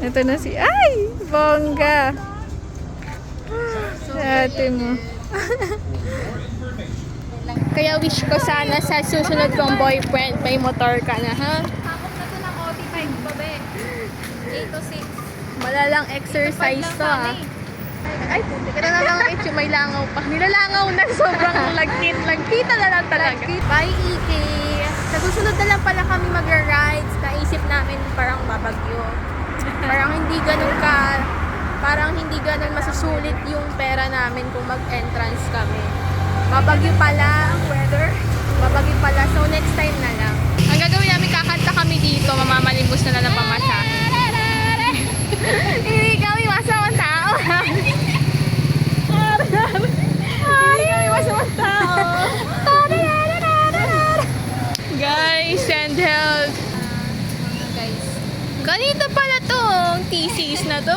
Ito na si... Ay! Bongga! Ate mo. Kaya wish ko sana sa susunod kong boyfriend may motor ka na, ha? Takot na to ng OT5 babe. 8 to 6. Malalang exercise to, ha? Ay, puti ka na lang ito. May langaw pa. Nilalangaw na sobrang lagkit. Lagkita na lang talaga. Bye, EK. Sa susunod na lang pala kami magra-rides. Naisip namin parang babagyo. Parang hindi ganun masusulit yung pera namin kung mag-entrance kami. Babagyo pala ang weather. Babagyo pala. So next time na lang. Ang gagawin namin, kakanta kami dito. Mamamalimbos na lang ng pamasahe. Hindi kami masamang tao. Hindi kami masamang tao. Guys, send help. Guys. Kanina pala tong thesis na to.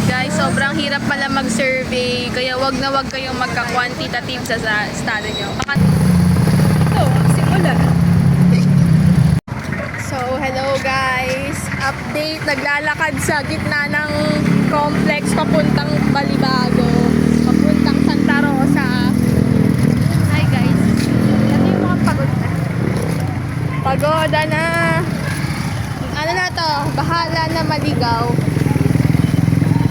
Guys, sobrang hirap pala mag-survey. Kaya wag na wag kayong magka-quantitative sa estado nyo. Ito, simula. So, hello guys. Update, naglalakad sa gitna ng complex papuntang Balibago. Papuntang Santa Rosa. Hi guys. Ito yung mga pagod na. Pagoda na. Ano na to? Bahala na maligaw.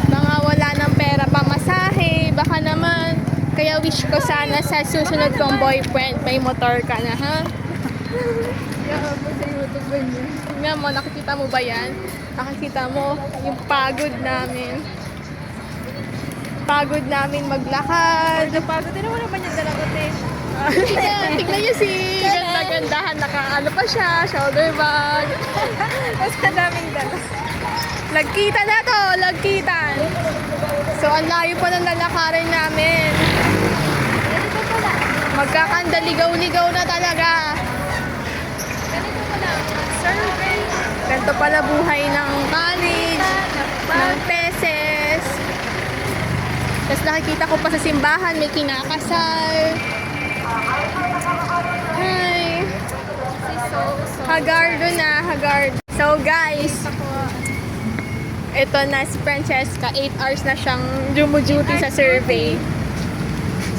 Mga wala ng pera pamasahe. Baka naman. Kaya wish ko sana sa susunod kong boyfriend may motor ka na, ha? Yakap mo sa YouTube ba niya? Tingnan mo, nakikita mo ba yan? Nakikita mo yung pagod namin. Pagod namin maglakad. Pagod. Ano mo naman yung dalagot eh? Tignan niyo si ganda-gandahan. Naka-ano pa siya, shoulder bag. Mas daming dala. Lagkita na to, lagkitan. So, ang layo pa ng lalakarin namin. Ganito pala. Magkakandaligaw-ligaw na talaga. Ganito pala. Survey. Ganito pala buhay ng college, ng teses. Tapos nakikita ko pa sa simbahan, may kinakasal. Hi. So. Hagardo na, hagardo. So guys, ito na si Francesca. 8 hours na siyang duty sa survey.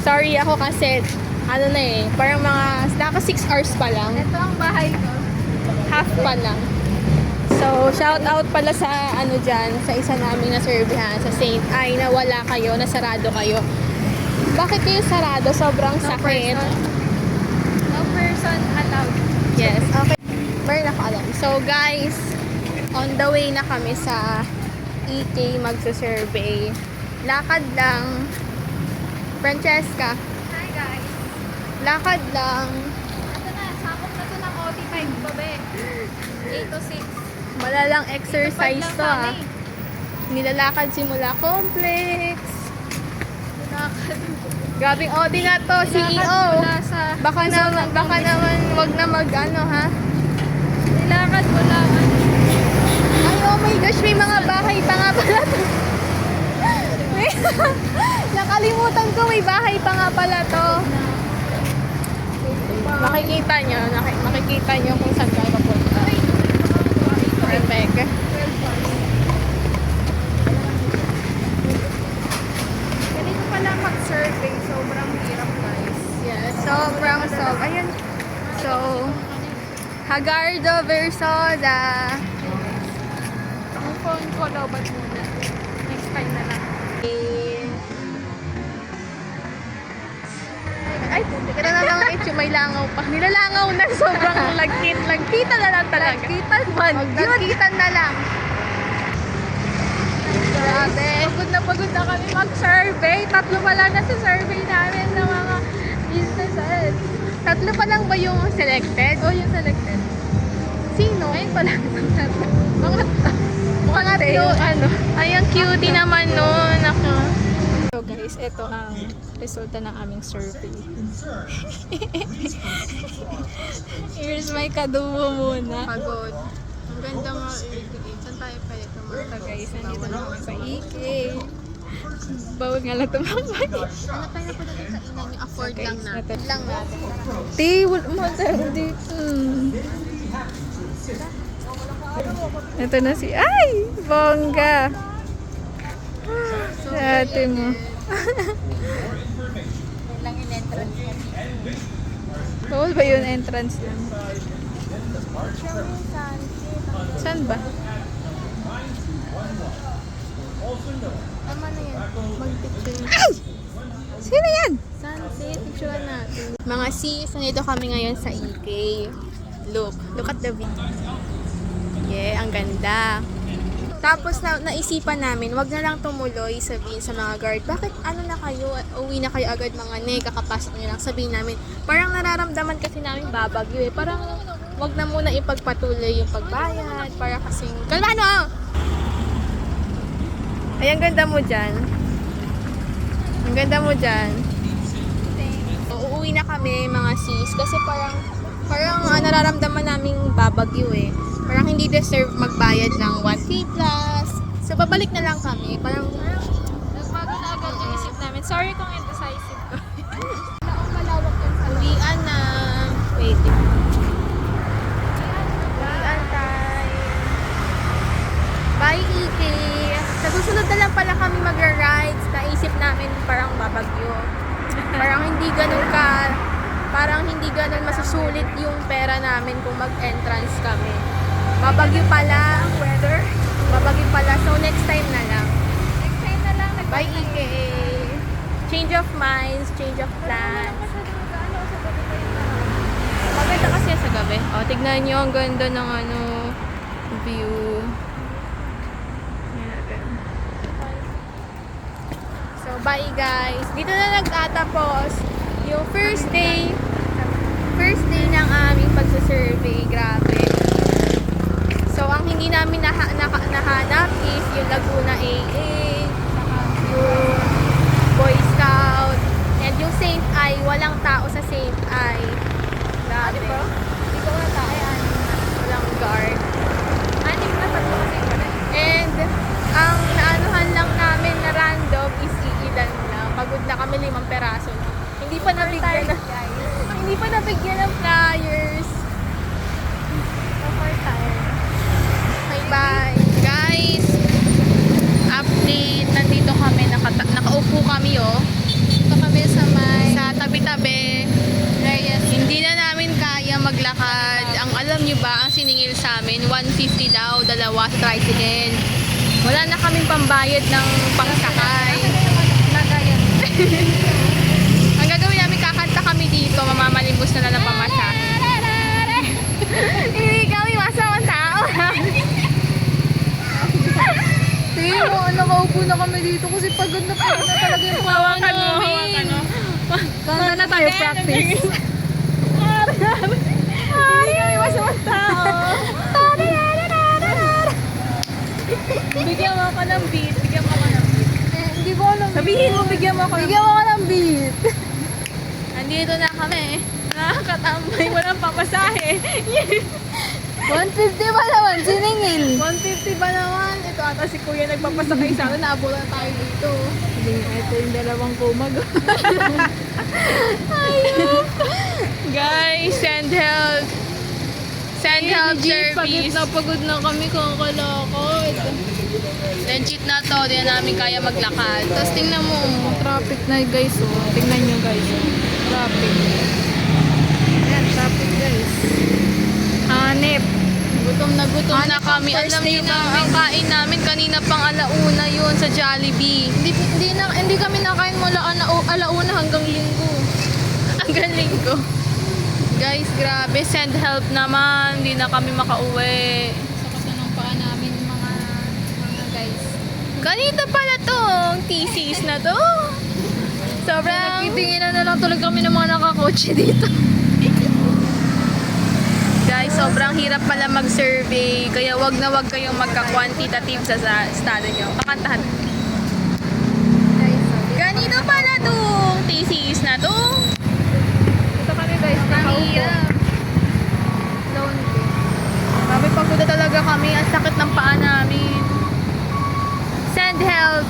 Sorry ako kasi, ano na eh, parang mga, naka 6 hours pa lang. Ito ang bahay ko. Half pa lang. So, shout out pala sa ano dyan, sa isa namin na surveyhan, sa Saint Ay, na wala kayo, na sarado kayo. Bakit kayo sarado? Sobrang sakit. No person allowed. Yes, okay. Meron ako alam. So, guys, on the way na kami sa EK magsusurvey. Lakad lang. Francesca, Hi guys. lakad lang. Ito na. Sakop na to ng OT5 babe. 8 to 6. Malalang exercise to, ah. kami. Nilalakad simula complex. Lakad. Grabing OD na to, CEO. Mula sa... Baka naman, wag na mag, ano, ha? Nilakad mula. Ay, oh my gosh, may mga bahay pa nga pala to. Nakalimutan ko, may bahay pa nga pala to. Makikita nyo kung saan kayo papunta. Perfect. Ganito pala mag-survey. Sobrang hirap guys. Yes, sobrang. Ayan. So, Hagardo Versosa. Ang phone ko lobat muna. Next time na lang. Ay, puti ka na lang ito. May langaw pa. Nilalangaw na sobrang lagkit. Lagkita na lang talaga. Lagkitan man. Lagkitan na lang. Grabe. Pagod na kami mag-survey. 3 pa lang na sa survey namin ng mga businesses. 3 pa lang ba yung selected? O yung selected. Sino? Ayun pala. Mga yung ano. Ay, ang cutie naman nun. Ako. So guys, ito ang resulta ng aming survey. Here's my kadubo muna. Pagod. Ang ganda mo. Saan tayo pwede tumata Guys, nandito na kami sa EK. Bawal nga lang tumambay. Hanap tayo na po natin sa inang yung afford Okay, lang natin. ito. Lang natin. Di, wala mo dito. Ito na si... Ay! Bongga! Si ate mo. lang in entrance niya. Bawal ba yun entrance lang? Saan ba? Tama na yan. Mag-picture. Ay! Sino yan? Sunset, picture natin. Mga sis, nandito kami ngayon sa EK. Look at the view. Yeah, ang ganda. Tapos naisipan namin, wag na lang tumuloy, sabihin sa mga guard, bakit ano na kayo, uwi na kayo agad mga kakapasok nyo lang, sabihin namin. Parang nararamdaman kasi namin babagyo eh. Parang wag na muna ipagpatuloy yung pagbayad, para kasing, kalmano! Ay, ang ganda mo dyan. Ang ganda mo dyan. Uuwi na kami mga sis kasi parang nararamdaman naming babagyo eh. Parang hindi deserve magbayad ng 1K plus. So babalik na lang kami. Parang Nagbago na agad yung isip namin. Sorry kung indecisive ko. malawak yung uwian na. Wait. Uwian tayo. Bye EK. Sa susunod na lang pala kami magra-rides. Naisip namin parang babagyo. Parang hindi ganun masusulit yung pera namin kung mag-entrance kami. Babagyo pala ang weather. Babagyo pala. So next time na lang. Bye EK. Change of minds, change of plans. Maganda kasi sa gabi. O, tignan nyo ang ganda ng view. So bye guys. Dito na nagtatapos yung first day ng aming pagsasurvey. Grabe. So ang hindi namin nahanap is yung Laguna AA, yung Boy Scout, and yung Saint Eye. Walang tao sa Saint Eye. Grabe. Dito wala tayo. Walang guard. And ang naanuhan lang namin na random is iilan lang. Pagod na kami 5 peraso lang. Hindi pa nabigyan ng flyers. Okay, bye. Guys, update. Nandito kami. Nakaupo kami, oh. Ito kami Sa tabi-tabi. Hindi na namin kaya maglakad. Ang alam nyo ba, ang siningil sa amin, 150 daw, dalawa sa tricycle. Wala na kaming pambayad ng pangsakay. Ang gagawin namin, kakanta kami dito, mamamalimbos na lang pamasahe. Hindi kami masamang tao. Tingin mo, nakaupo na kami dito kasi pagod na talaga yung kawa namin. Kanta na tayo, practice. Hindi kami masamang tao. Bigyan mo ako ng beat. Hindi ko alam. Sabihin mo, bigyan mo ako ng beat. Nandito na kami. Nakakatambay, walang papasahe. 150 ba naman? Siningil. 150 ba naman? Ito ata si Kuya nagpapasakay sa akin. Naabulan tayo dito. Ito yung dalawang kumag. Ayun. Guys, send help. Send help service. Pagod na kami kakalakad. Legit na to. Di na namin kaya maglakad. Tapos tingnan mo. Traffic na guys. Oh. Tingnan nyo guys. Oh. Traffic. Ayan, traffic guys. Hanip. Gutom na kami. Alam niyo na, ang kain namin kanina pang alauna yun sa Jollibee. Hindi kami nakain mula alauna hanggang linggo. Hanggang linggo. Guys, grabe. Send help naman. Hindi na kami makauwi. Sakit na ng paa namin mga guys. Kanina pala to. Thesis na to. Sobrang... Nagtitinginan na lang tuloy kami ng mga nakakotse dito. Guys, sobrang hirap pala mag-survey. Kaya wag na wag kayong magka-quantitative sa estado nyo. Pakantahan. Kanina pala to. Thesis na to. Ito kami guys, Hirap. lonely. Grabe, pagod na talaga kami. Ang sakit ng paa namin. Send help.